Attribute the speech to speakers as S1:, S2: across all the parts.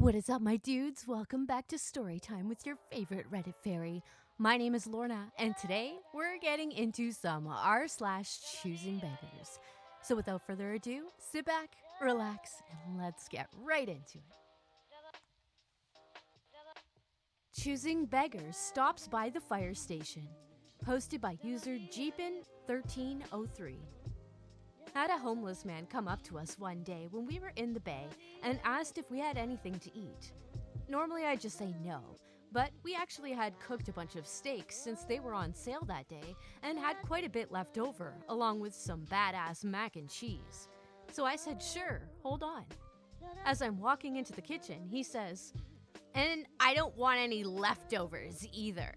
S1: What is up, my dudes? Welcome back to Storytime with your favorite Reddit fairy. My name is Lorna, and today we're getting into some r/choosing beggars. So without further ado, sit back, relax, and let's get right into it. Choosing Beggars stops by the fire station. Posted by user Jeepin1303. Had a homeless man come up to us one day when we were in the bay and asked if we had anything to eat. Normally I'd just say no, but we actually had cooked a bunch of steaks since they were on sale that day and had quite a bit left over, along with some badass mac and cheese. So I said, sure, hold on. As I'm walking into the kitchen, he says, and I don't want any leftovers either.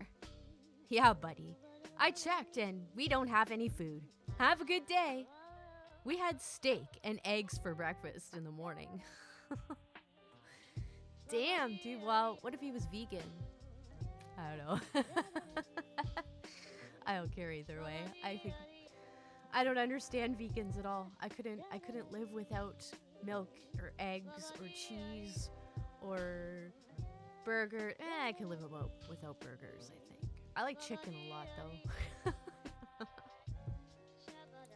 S1: Yeah, buddy. I checked and we don't have any food. Have a good day. We had steak and eggs for breakfast in the morning. Damn, dude. Well, what if he was vegan? I don't know. I don't care either way. I don't understand vegans at all. I couldn't live without milk or eggs or cheese or burger. I could live without burgers, I think. I like chicken a lot though.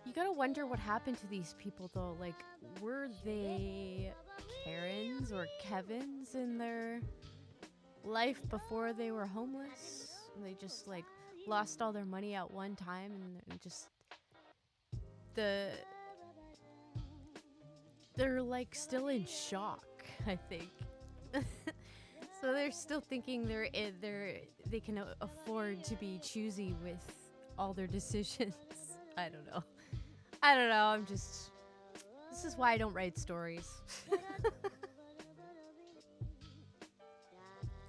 S1: You gotta wonder what happened to these people though. Like, were they Karens or Kevins in their life before they were homeless? They just like lost all their money at one time and just they're like still in shock, I think. So they're still thinking they can afford to be choosy with all their decisions. I don't know. This is why I don't write stories.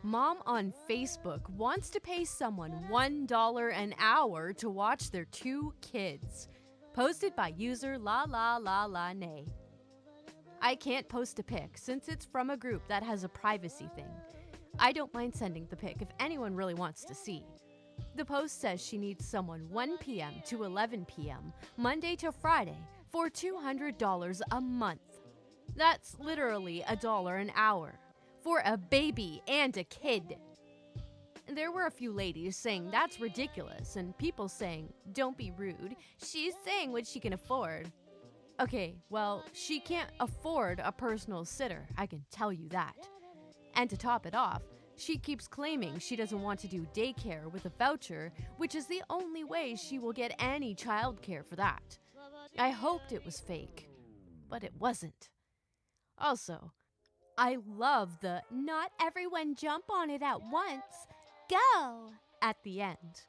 S1: Mom on Facebook wants to pay someone $1 an hour to watch their 2 kids. Posted by user nay. I can't post a pic since it's from a group that has a privacy thing. I don't mind sending the pic if anyone really wants to see. The post says she needs someone 1 p.m. to 11 p.m., Monday to Friday, for $200 a month. That's literally $1 an hour. For a baby and a kid. There were a few ladies saying that's ridiculous, and people saying, don't be rude, she's saying what she can afford. Okay, well, she can't afford a personal sitter, I can tell you that. And to top it off, she keeps claiming she doesn't want to do daycare with a voucher, which is the only way she will get any childcare for that. I hoped it was fake, but it wasn't. Also, I love the not everyone jump on it at once, go at the end.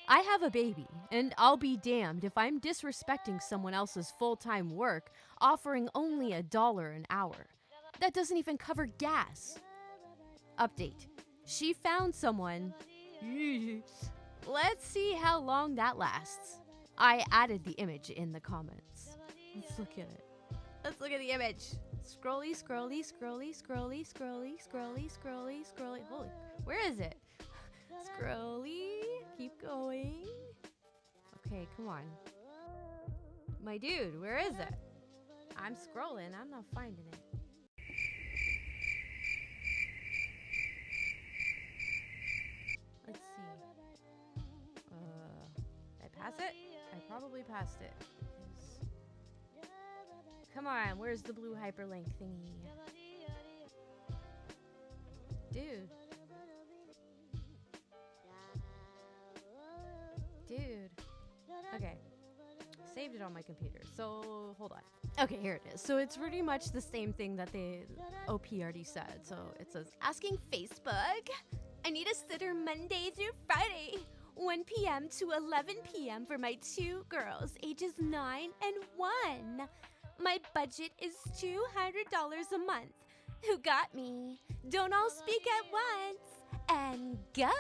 S1: I have a baby, and I'll be damned if I'm disrespecting someone else's full-time work, offering only $1 an hour. That doesn't even cover gas. Update. She found someone. Let's see how long that lasts. I added the image in the comments. Let's look at it. Let's look at the image. Scrolly, scrolly, scrolly, scrolly, scrolly, scrolly, scrolly, scrolly. Holy, where is it? Scrolly. Keep going. Okay, come on. My dude, where is it? I'm scrolling. I'm not finding it. Let's see. Did I pass it? I probably passed it. Come on, where's the blue hyperlink thingy? Dude. Okay. Saved it on my computer, so hold on. Okay, here it is. So it's pretty much the same thing that the OP already said. So it says, asking Facebook, I need a sitter Monday through Friday, 1 p.m. to 11 p.m. for my 2 girls, ages 9 and 1. My budget is $200 a month. Who got me? Don't all speak at once. And go.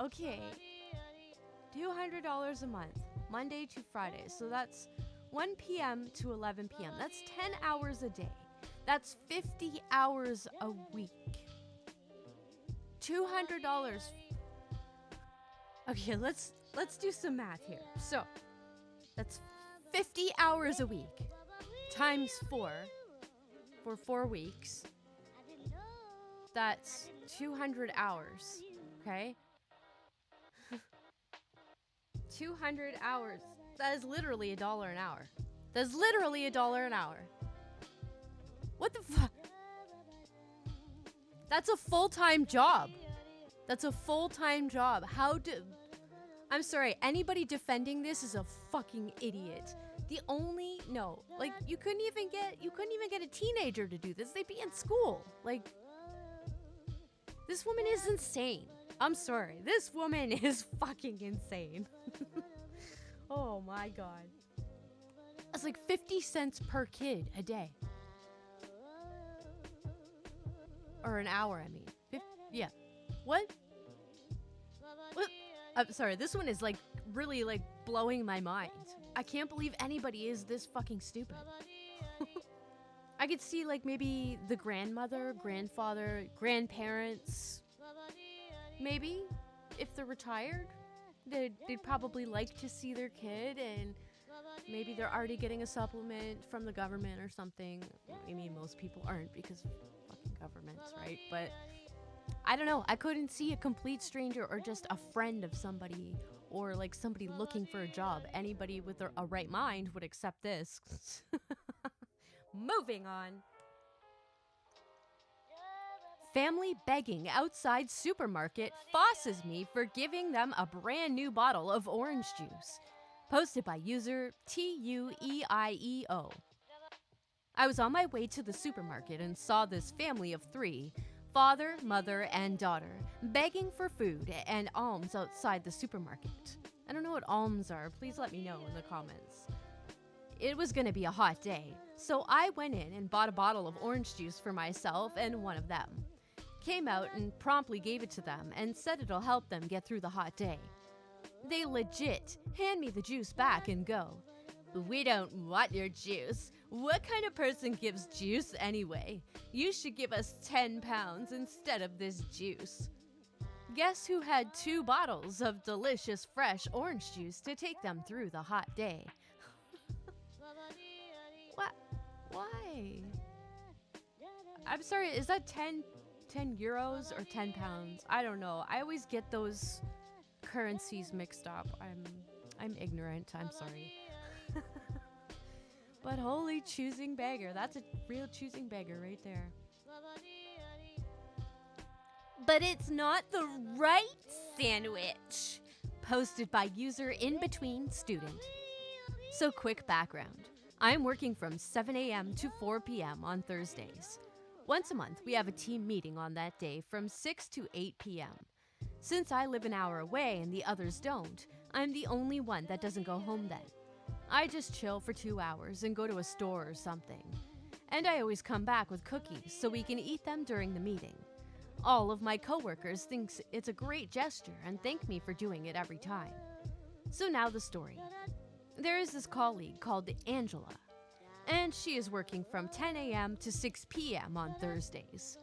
S1: Okay. $200 a month, Monday to Friday. So that's 1 p.m. to 11 p.m. That's 10 hours a day. That's 50 hours a week. $200. Okay, let's do some math here. So, that's 50 hours a week times 4 for 4 weeks. That's 200 hours, okay? 200 hours. That is literally $1 an hour. That's literally $1 an hour. What the fuck? That's a full-time job. That's a full-time job. I'm sorry, anybody defending this is a fucking idiot. You couldn't even get a teenager to do this. They'd be in school. Like, this woman is insane. I'm sorry. This woman is fucking insane. Oh my god. It's like 50 cents per kid a day. Or an hour, I mean. Yeah. What? I'm sorry, this one is like really like blowing my mind. I can't believe anybody is this fucking stupid. I could see like maybe the grandmother, grandfather, grandparents, maybe if they're retired, they'd probably like to see their kid, and maybe they're already getting a supplement from the government or something. I mean, most people aren't because of fucking governments, right? But I don't know. I couldn't see a complete stranger or just a friend of somebody or like somebody looking for a job. Anybody with a right mind would accept this. Moving on. Family begging outside supermarket fosses me for giving them a brand new bottle of orange juice. Posted by user TUEIEO. I was on my way to the supermarket and saw this family of 3, father, mother, and daughter, begging for food and alms outside the supermarket. I don't know what alms are. Please let me know in the comments. It was going to be a hot day, so I went in and bought a bottle of orange juice for myself and one of them. Came out and promptly gave it to them and said it'll help them get through the hot day. They legit hand me the juice back and go, "We don't want your juice. What kind of person gives juice anyway? You should give us 10 pounds instead of this juice." Guess who had 2 bottles of delicious fresh orange juice to take them through the hot day? What? Why? I'm sorry, is that 10 euros or 10 pounds? I don't know. I always get those currencies mixed up. I'm ignorant. I'm sorry. But holy choosing beggar. That's a real choosing beggar right there. But it's not the right sandwich. Posted by user in between student. So quick background. I'm working from 7 a.m. to 4 p.m. on Thursdays. Once a month, we have a team meeting on that day from 6 to 8 p.m. Since I live an hour away and the others don't, I'm the only one that doesn't go home then. I just chill for 2 hours and go to a store or something. And I always come back with cookies so we can eat them during the meeting. All of my coworkers think it's a great gesture and thank me for doing it every time. So now the story. There is this colleague called Angela, and she is working from 10 a.m. to 6 p.m. on Thursdays.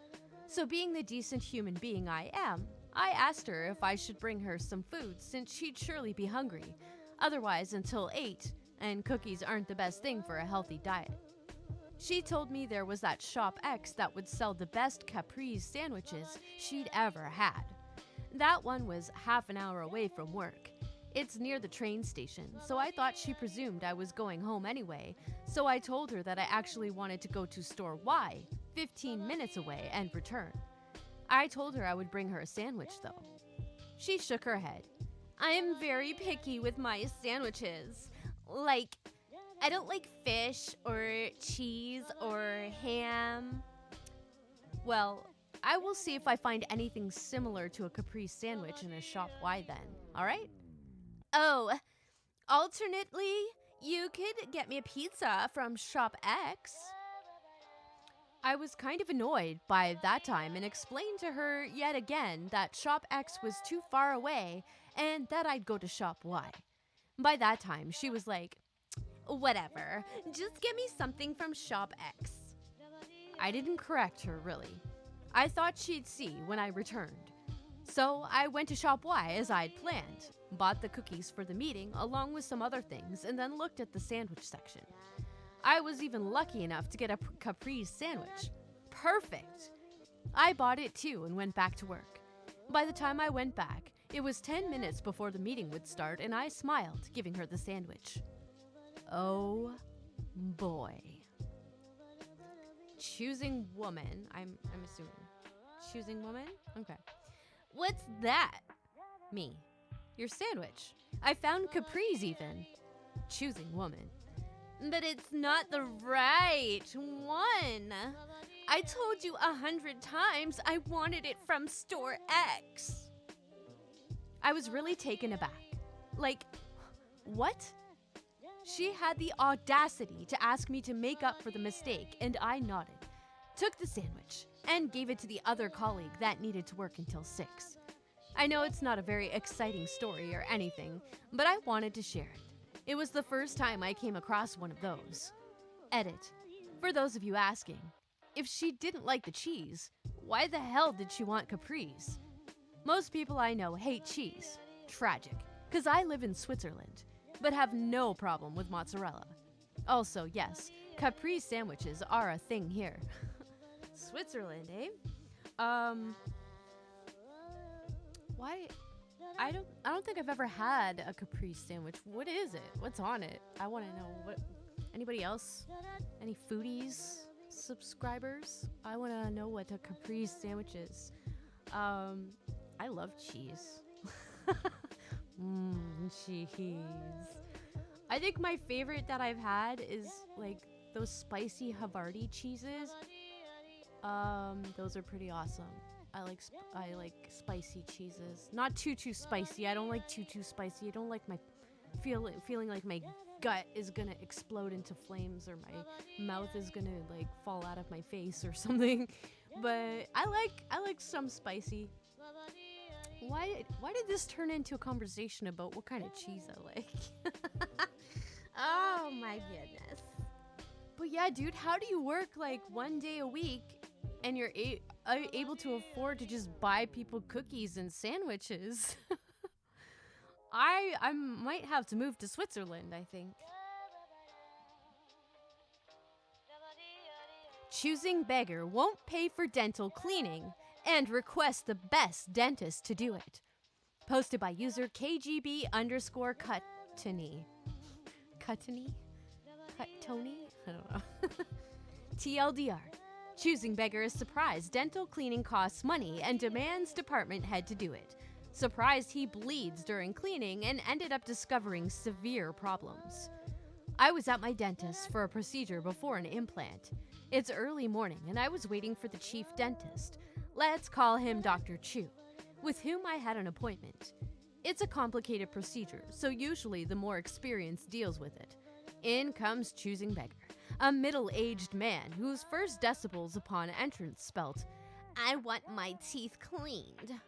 S1: So being the decent human being I am, I asked her if I should bring her some food since she'd surely be hungry, otherwise until 8, and cookies aren't the best thing for a healthy diet. She told me there was that Shop X that would sell the best caprese sandwiches she'd ever had. That one was half an hour away from work. It's near the train station, so I thought she presumed I was going home anyway, so I told her that I actually wanted to go to store Y, 15 minutes away, and return. I told her I would bring her a sandwich though. She shook her head. "I am very picky with my sandwiches. I don't like fish or cheese or ham." Well, I will see if I find anything similar to a caprese sandwich in a Shop Y then, alright? "Oh, alternately, you could get me a pizza from Shop X." I was kind of annoyed by that time and explained to her yet again that Shop X was too far away and that I'd go to Shop Y. By that time, she was like, "Whatever, just get me something from Shop X." I didn't correct her, really. I thought she'd see when I returned. So I went to Shop Y as I'd planned, bought the cookies for the meeting along with some other things, and then looked at the sandwich section. I was even lucky enough to get a caprese sandwich. Perfect! I bought it too and went back to work. By the time I went back, it was 10 minutes before the meeting would start, and I smiled, giving her the sandwich. Oh boy. Choosing woman. I'm assuming. Choosing woman? Okay. What's that? Me. Your sandwich. I found caprese even. Choosing woman. But it's not the right one. I told you 100 times I wanted it from store X. I was really taken aback. Like, what? She had the audacity to ask me to make up for the mistake, and I nodded, took the sandwich, and gave it to the other colleague that needed to work until 6. I know it's not a very exciting story or anything, but I wanted to share it. It was the first time I came across one of those. Edit. For those of you asking, if she didn't like the cheese, why the hell did she want caprese? Most people I know hate cheese. Tragic, because I live in Switzerland, but have no problem with mozzarella. Also, yes, caprese sandwiches are a thing here. Switzerland, eh? Why? I don't think I've ever had a caprese sandwich. What is it? What's on it? I want to know. What? Anybody else? Any foodies? Subscribers? I want to know what a caprese sandwich is. I love cheese. Cheese. I think my favorite that I've had is like those spicy Havarti cheeses. Those are pretty awesome. I like spicy cheeses. Not too spicy. I don't like too spicy. I don't like my feeling like my gut is gonna explode into flames or my mouth is gonna like fall out of my face or something. But I like some spicy. Why did this turn into a conversation about what kind of cheese I like? Oh my goodness. But yeah, dude, how do you work like one day a week and you're able to afford to just buy people cookies and sandwiches? I might have to move to Switzerland, I think. Choosing beggar won't pay for dental cleaning and requests the best dentist to do it. Posted by user KGB_Cuttony. Cuttony? Tony? I don't know. TLDR. Choosing beggar is surprised dental cleaning costs money and demands department head to do it. Surprised he bleeds during cleaning and ended up discovering severe problems. I was at my dentist for a procedure before an implant. It's early morning and I was waiting for the chief dentist. Let's call him Dr. Chu, with whom I had an appointment. It's a complicated procedure, so usually the more experienced deals with it. In comes Choosing Beggar, a middle-aged man whose first decibels upon entrance spelt, "I want my teeth cleaned."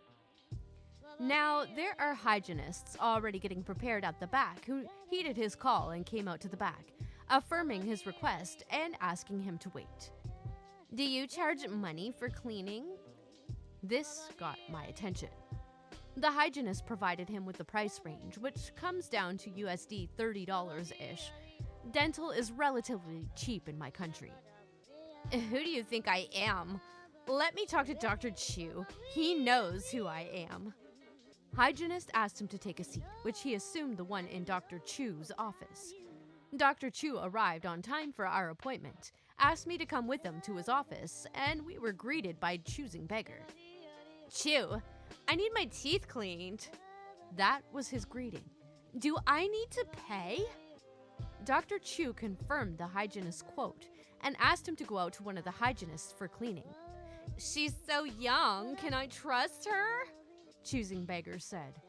S1: Now, there are hygienists already getting prepared at the back who heeded his call and came out to the back, affirming his request and asking him to wait. "Do you charge money for cleaning?" This got my attention. The hygienist provided him with the price range, which comes down to USD $30-ish. Dental is relatively cheap in my country. "Who do you think I am? Let me talk to Dr. Chu. He knows who I am." Hygienist asked him to take a seat, which he assumed the one in Dr. Chu's office. Dr. Chu arrived on time for our appointment, asked me to come with him to his office, and we were greeted by Choosing Beggar. "Chu, I need my teeth cleaned." That was his greeting. "Do I need to pay?" Dr. Chu confirmed the hygienist's quote and asked him to go out to one of the hygienists for cleaning. "She's so young, can I trust her?" Choosing Beggar said.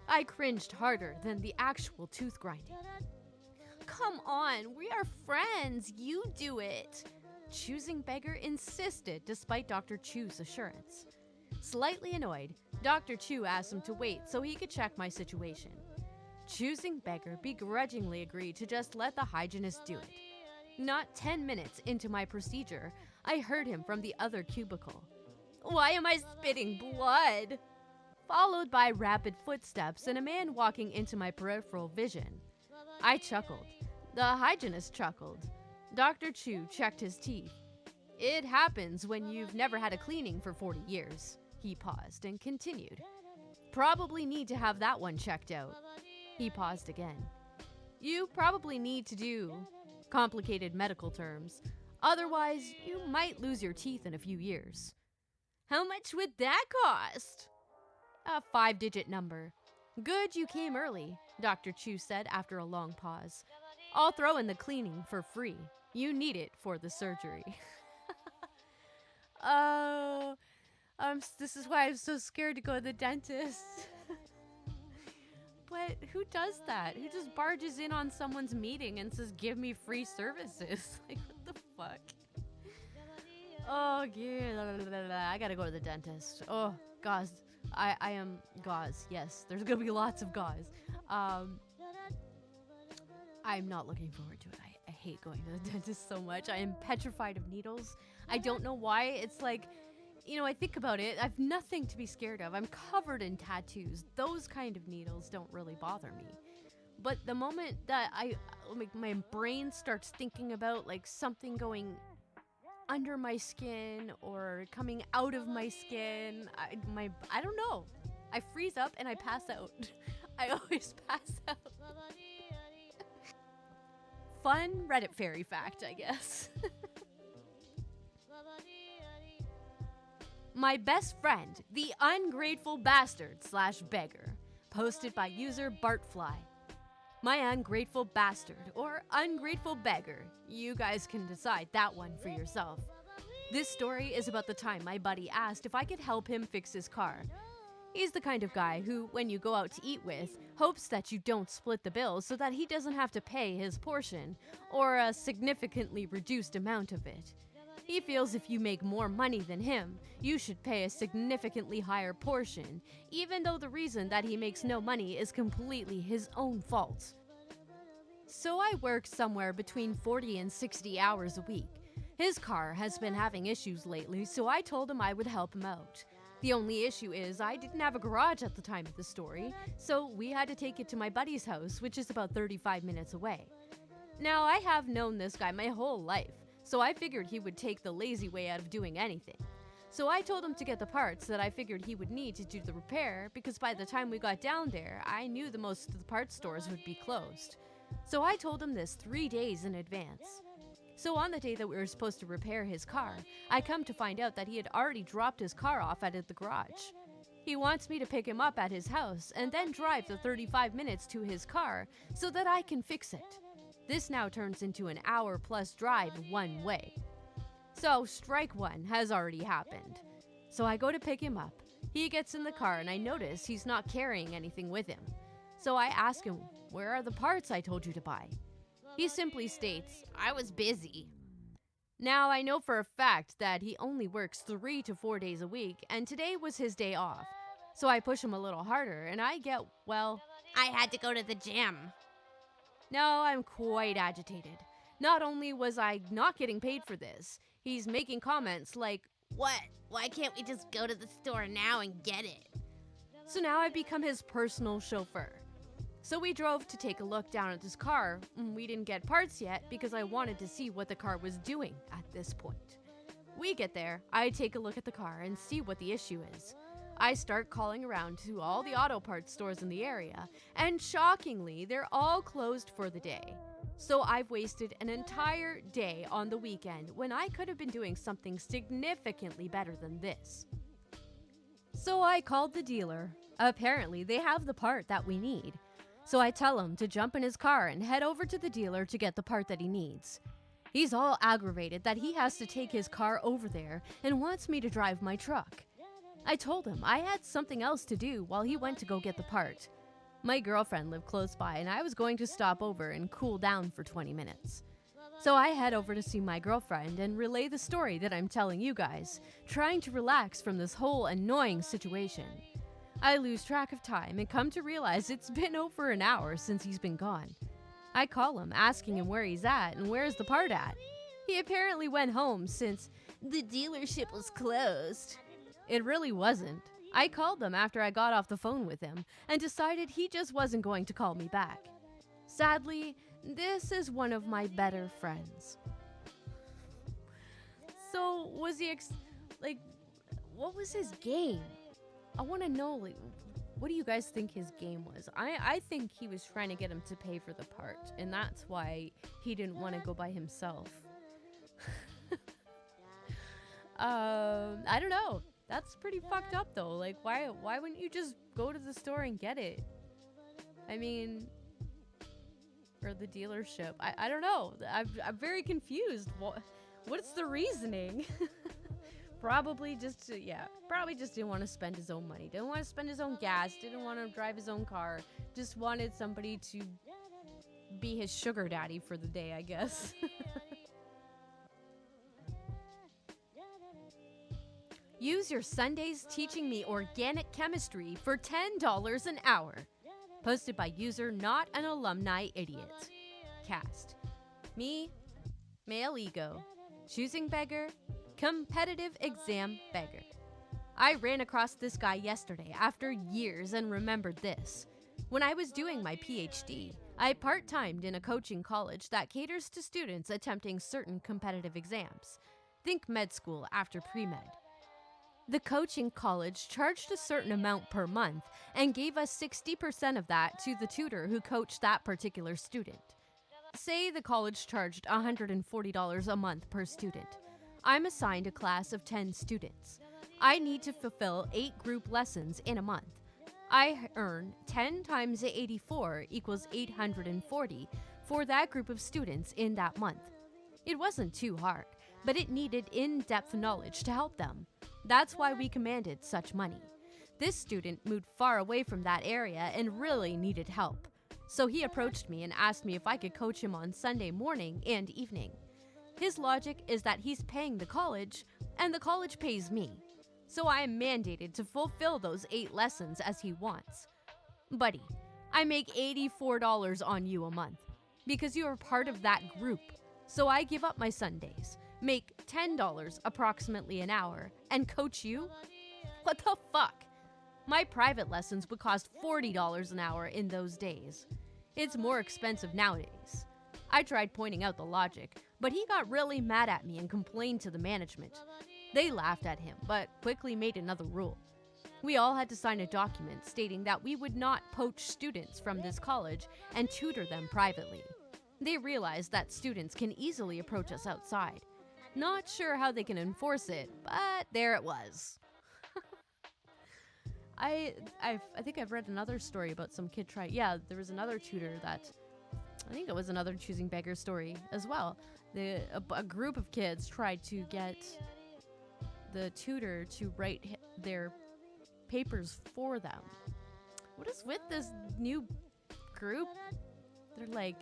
S1: I cringed harder than the actual tooth grinding. "Come on, we are friends, you do it." Choosing Beggar insisted despite Dr. Chu's assurance. Slightly annoyed, Dr. Chu asked him to wait so he could check my situation. Choosing Beggar begrudgingly agreed to just let the hygienist do it. Not 10 minutes into my procedure, I heard him from the other cubicle. "Why am I spitting blood?" Followed by rapid footsteps and a man walking into my peripheral vision. I chuckled. The hygienist chuckled. Dr. Chu checked his teeth. It happens when you've never had a cleaning for 40 years. He paused and continued. Probably need to have that one checked out. He paused again. You probably need to do complicated medical terms. Otherwise, you might lose your teeth in a few years. How much would that cost? A 5-digit number. Good you came early, Dr. Chu said after a long pause. I'll throw in the cleaning for free. You need it for the surgery. Oh, this is why I'm so scared to go to the dentist. But who does that? Who just barges in on someone's meeting and says, give me free services? Like, what the fuck? Oh, yeah. I gotta go to the dentist. Oh, gauze. I am gauze. Yes, there's gonna be lots of gauze. I'm not looking forward to it. I hate going to the dentist so much. I am petrified of needles. I don't know why. It's like, I think about it. I've nothing to be scared of. I'm covered in tattoos. Those kind of needles don't really bother me. But the moment that my brain starts thinking about like something going under my skin or coming out of my skin, I don't know. I freeze up and I pass out. I always pass out. Fun Reddit fairy fact, I guess. My best friend, the ungrateful bastard / beggar, posted by user Bartfly. My ungrateful bastard or ungrateful beggar, you guys can decide that one for yourself. This story is about the time my buddy asked if I could help him fix his car. He's the kind of guy who, when you go out to eat with, hopes that you don't split the bill so that he doesn't have to pay his portion, or a significantly reduced amount of it. He feels if you make more money than him, you should pay a significantly higher portion, even though the reason that he makes no money is completely his own fault. So I work somewhere between 40 and 60 hours a week. His car has been having issues lately, so I told him I would help him out. The only issue is I didn't have a garage at the time of the story, so we had to take it to my buddy's house, which is about 35 minutes away. Now, I have known this guy my whole life, so I figured he would take the lazy way out of doing anything. So I told him to get the parts that I figured he would need to do the repair, because by the time we got down there, I knew most of the parts stores would be closed. So I told him this 3 days in advance. So on the day that we were supposed to repair his car, I come to find out that he had already dropped his car off at the garage. He wants me to pick him up at his house and then drive the 35 minutes to his car so that I can fix it. This now turns into an hour-plus drive one way. So strike one has already happened. So I go to pick him up. He gets in the car and I notice he's not carrying anything with him. So I ask him, where are the parts I told you to buy? He simply states, I was busy. Now I know for a fact that he only works 3 to 4 days a week and today was his day off. So I push him a little harder and I get, I had to go to the gym. Now I'm quite agitated. Not only was I not getting paid for this, he's making comments like, what? Why can't we just go to the store now and get it? So now I've become his personal chauffeur. So we drove to take a look down at his car. We didn't get parts yet because I wanted to see what the car was doing at this point. We get there, I take a look at the car and see what the issue is. I start calling around to all the auto parts stores in the area, and shockingly, they're all closed for the day. So I've wasted an entire day on the weekend when I could have been doing something significantly better than this. So I called the dealer. Apparently, they have the part that we need. So I tell him to jump in his car and head over to the dealer to get the part that he needs. He's all aggravated that he has to take his car over there and wants me to drive my truck. I told him I had something else to do while he went to go get the part. My girlfriend lived close by and I was going to stop over and cool down for 20 minutes. So I head over to see my girlfriend and relay the story that I'm telling you guys, trying to relax from this whole annoying situation. I lose track of time and come to realize it's been over an hour since he's been gone. I call him, asking him where he's at and where's the part at. He apparently went home since the dealership was closed. It really wasn't. I called them after I got off the phone with him and decided he just wasn't going to call me back. Sadly, this is one of my better friends. So was he like, what was his game? I want to know, like, what do you guys think his game was? I think he was trying to get him to pay for the part, and that's why he didn't want to go by himself. I don't know. That's pretty fucked up though. Like, why wouldn't you just go to the store and get it? I mean, or the dealership. I don't know. I'm very confused. What's the reasoning? Probably just didn't want to spend his own money. Didn't want to spend his own gas. Didn't want to drive his own car. Just wanted somebody to be his sugar daddy for the day, I guess. Use your Sundays teaching me organic chemistry for $10 an hour. Posted by user not an alumni idiot. Cast. Me, male ego, choosing beggar, competitive exam beggar. I ran across this guy yesterday after years and remembered this. When I was doing my PhD, I part-timed in a coaching college that caters to students attempting certain competitive exams. Think med school after pre-med. The coaching college charged a certain amount per month and gave us 60% of that to the tutor who coached that particular student. Say the college charged $140 a month per student. I'm assigned a class of 10 students. I need to fulfill 8 group lessons in a month. I earn 10 times 84 equals 840 for that group of students in that month. It wasn't too hard, but it needed in-depth knowledge to help them. That's why we commanded such money. This student moved far away from that area and really needed help. So he approached me and asked me if I could coach him on Sunday morning and evening. His logic is that he's paying the college, and the college pays me. So I am mandated to fulfill those 8 lessons as he wants. Buddy, I make $84 on you a month because you are part of that group. So I give up my Sundays, make $10 approximately an hour, and coach you? What the fuck? My private lessons would cost $40 an hour in those days. It's more expensive nowadays. I tried pointing out the logic, but he got really mad at me and complained to the management. They laughed at him, but quickly made another rule. We all had to sign a document stating that we would not poach students from this college and tutor them privately. They realized that students can easily approach us outside. Not sure how they can enforce it, but there it was. I think I've read another story about some kid there was another tutor that, I think it was another Choosing Beggars story as well. A group of kids tried to get the tutor to write their papers for them. What is with this new group? They're like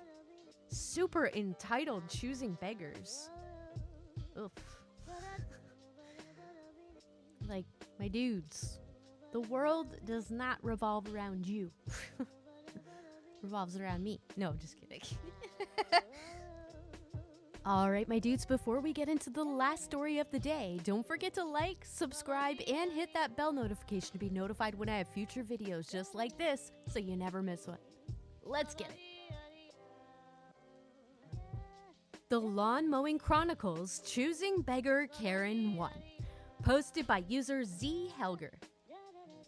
S1: super entitled choosing beggars. Oof. Like, my dudes, the world does not revolve around you. Revolves around me. No, just kidding. All right, my dudes, before we get into the last story of the day, don't forget to like, subscribe, and hit that bell notification to be notified when I have future videos just like this, so you never miss one. Let's get it. The Lawn Mowing Chronicles, Choosing Beggar Karen 1. Posted by user Z Helger.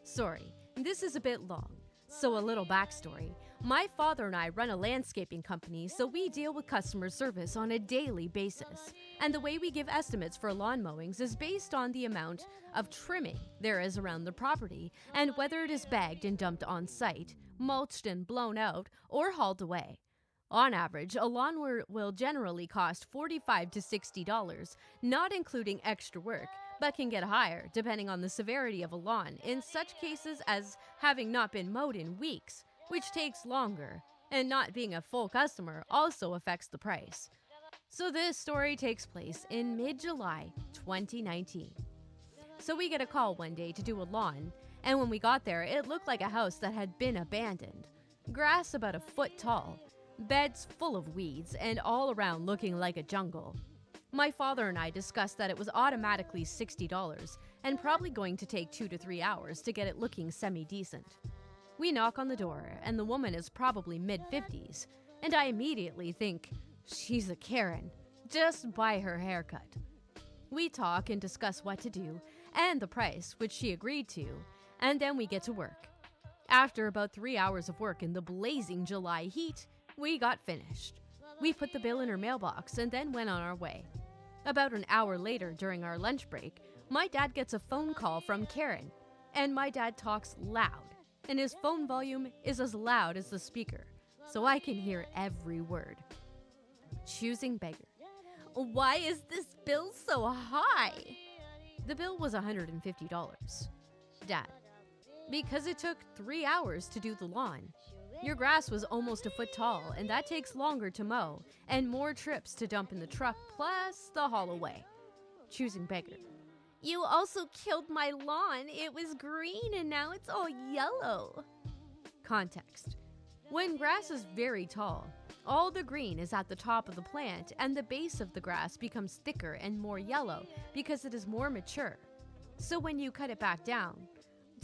S1: Sorry, this is a bit long, so a little backstory. My father and I run a landscaping company, so we deal with customer service on a daily basis. And the way we give estimates for lawn mowings is based on the amount of trimming there is around the property and whether it is bagged and dumped on site, mulched and blown out, or hauled away. On average, a lawnmower will generally cost $45 to $60, not including extra work, but can get higher depending on the severity of a lawn, in such cases as having not been mowed in weeks, which takes longer, and not being a full customer also affects the price. So this story takes place in mid-July 2019. So we get a call one day to do a lawn, and when we got there, it looked like a house that had been abandoned. Grass about a foot tall, beds full of weeds, and all around looking like a jungle. My father and I discussed that it was automatically $60 and probably going to take 2 to 3 hours to get it looking semi-decent. We knock on the door, and the woman is probably mid-50s, and I immediately think, she's a Karen, just by her haircut. We talk and discuss what to do and the price, which she agreed to, and then we get to work. After about 3 hours of work in the blazing July heat, we got finished. We put the bill in her mailbox and then went on our way. About an hour later, during our lunch break, my dad gets a phone call from Karen, and my dad talks loud, and his phone volume is as loud as the speaker, so I can hear every word. Choosing beggar. Why is this bill so high? The bill was $150. Dad. Because it took 3 hours to do the lawn. Your grass was almost a foot tall, and that takes longer to mow, and more trips to dump in the truck, plus the haul away. Choosing beggar. You also killed my lawn. It was green, and now it's all yellow. Context. When grass is very tall, all the green is at the top of the plant, and the base of the grass becomes thicker and more yellow because it is more mature. So when you cut it back down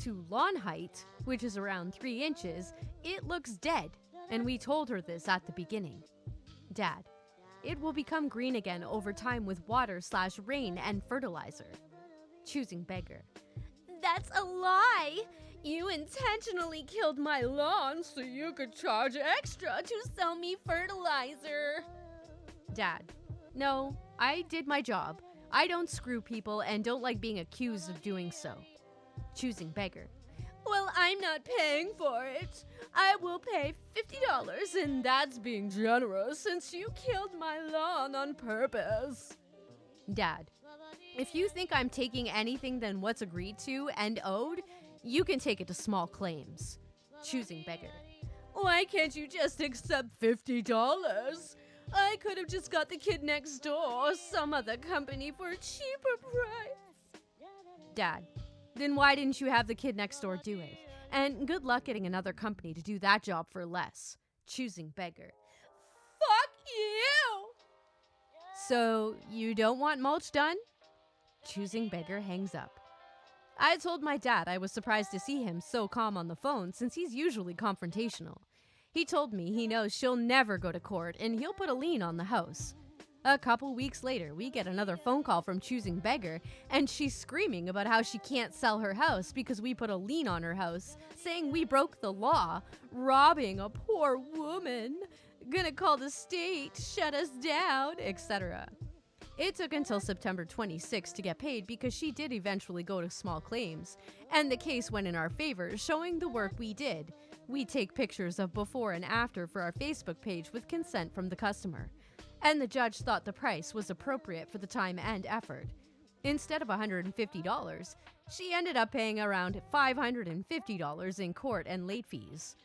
S1: to lawn height, which is around 3 inches, it looks dead, and we told her this at the beginning. Dad, it will become green again over time with water/rain and fertilizer. Choosing beggar. That's a lie! You intentionally killed my lawn so you could charge extra to sell me fertilizer. Dad, no, I did my job. I don't screw people and don't like being accused of doing so. Choosing beggar. Well, I'm not paying for it. I will pay $50, and that's being generous since you killed my lawn on purpose. Dad, if you think I'm taking anything than what's agreed to and owed, you can take it to small claims. Choosing beggar. Why can't you just accept $50? I could have just got the kid next door or some other company for a cheaper price. Dad, then why didn't you have the kid next door do it? And good luck getting another company to do that job for less. Choosing beggar. Fuck you! So, you don't want mulch done? Choosing beggar hangs up. I told my dad I was surprised to see him so calm on the phone since he's usually confrontational. He told me he knows she'll never go to court and he'll put a lien on the house. A couple weeks later, we get another phone call from Choosing Beggar, and she's screaming about how she can't sell her house because we put a lien on her house, saying we broke the law, robbing a poor woman, gonna call the state, shut us down, etc. It took until September 26 to get paid because she did eventually go to small claims, and the case went in our favor, showing the work we did. We take pictures of before and after for our Facebook page with consent from the customer, and the judge thought the price was appropriate for the time and effort. Instead of $150, she ended up paying around $550 in court and late fees.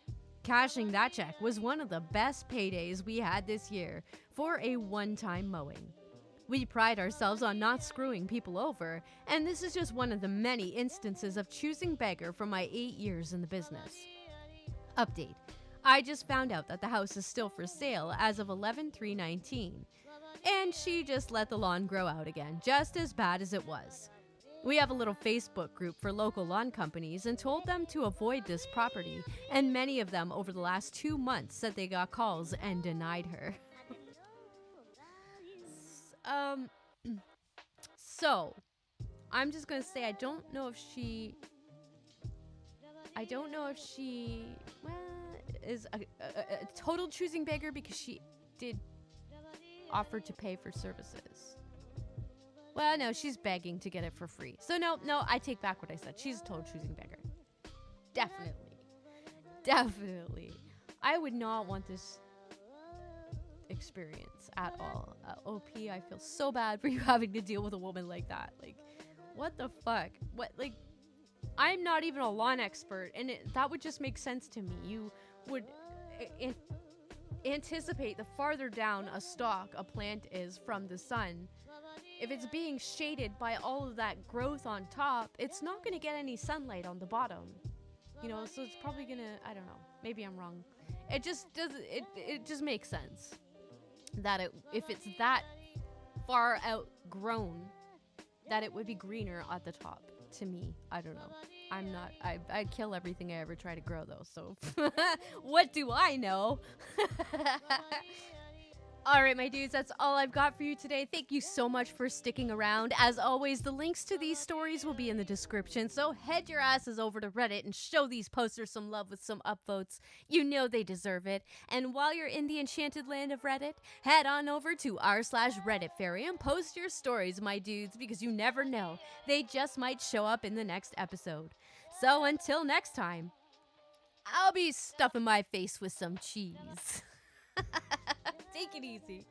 S1: Cashing that check was one of the best paydays we had this year for a one-time mowing. We pride ourselves on not screwing people over, and this is just one of the many instances of choosing beggar from my 8 years in the business. Update. I just found out that the house is still for sale as of 11/3/19, and she just let the lawn grow out again, just as bad as it was. We have a little Facebook group for local lawn companies and told them to avoid this property, and many of them over the last 2 months said they got calls and denied her. So, I'm just gonna say I don't know if she, well, is a total choosing beggar because she did offer to pay for services. Well, no, she's begging to get it for free. So no, I take back what I said. She's a total choosing beggar. Definitely. I would not want this experience at all. OP, I feel so bad for you having to deal with a woman like that. Like, what the fuck? I'm not even a lawn expert, and that would just make sense to me. You would anticipate the farther down a stalk a plant is from the sun. If it's being shaded by all of that growth on top, it's not going to get any sunlight on the bottom. So it's probably going to, I don't know, maybe I'm wrong. It just just makes sense that if it's that far outgrown, that it would be greener at the top. To me, I don't know. I kill everything I ever try to grow though, so what do I know? All right, my dudes, that's all I've got for you today. Thank you so much for sticking around. As always, the links to these stories will be in the description, so head your asses over to Reddit and show these posters some love with some upvotes. You know they deserve it. And while you're in the enchanted land of Reddit, head on over to r/Reddit Fairy and post your stories, my dudes, because you never know. They just might show up in the next episode. So until next time, I'll be stuffing my face with some cheese. Take it easy.